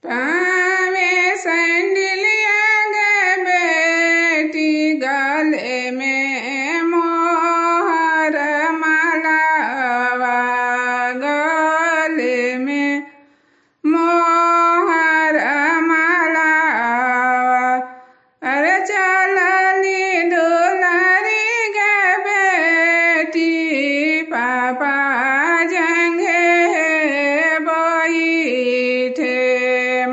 पावे सैंडलिया गे बेटी गले में मोहर मालावा गले में मोहर मालावा अरे चलनी दुलारी गे बेटी पापा जंगे बैठे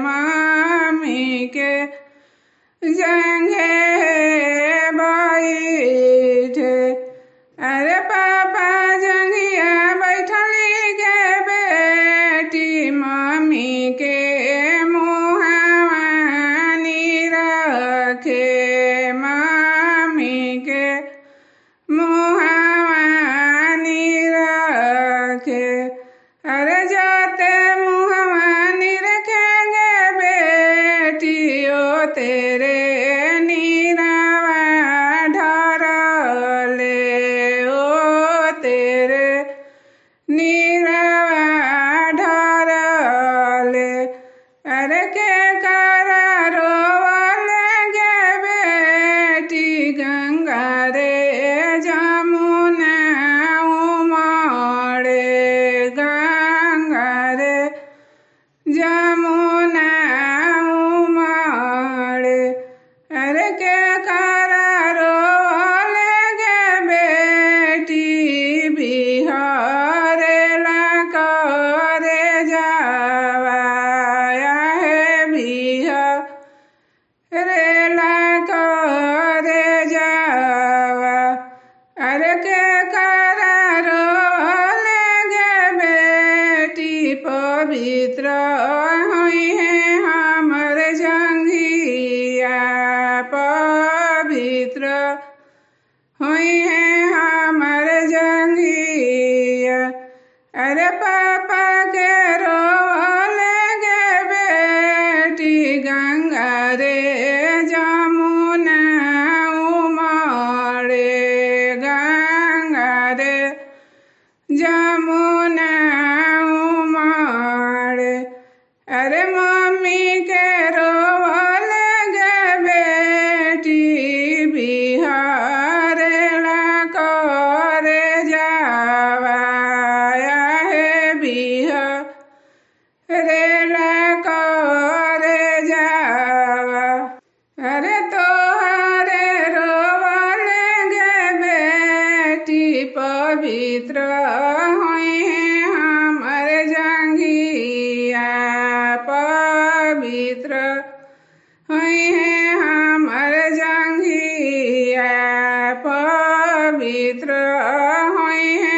मामी के जंगे बैठे अरे पापा जंगिया बैठली गे बेटी मामी के मुहावानी रखे मामी के मुहावानी रखे अरे जाते मुहावानी रखेंगे बेटी ओ तेरे नीरावा ढरले ओ तेरे नीरावा ढरले अरे के करा रोवले गे बेटी गंगा रे जमुना उमड़े गंगा रे जमुना उमड़े अरे के करा रोवले गे बेटी बिहारे ला करे जावा है बिहार रेला करे जावा अरे के करा रोले गे बेटी पवित्र हुई है हमर जंघिया पवित्र हुई है हमर जंघिया अरे पापा के रोले गे बेटी गंगा रे जमुना उमड़े गंगा रे जमुना उमड़े अरे मम्मी के रोले गे बेटी बिहार ला करे जावा है बिहार रेला करे जावा अरे तोहरे रोवले गे बेटी पवित्र हुई है हमर जंघिया पवित्र हुई है हमर जंघिया पवित्र हुई है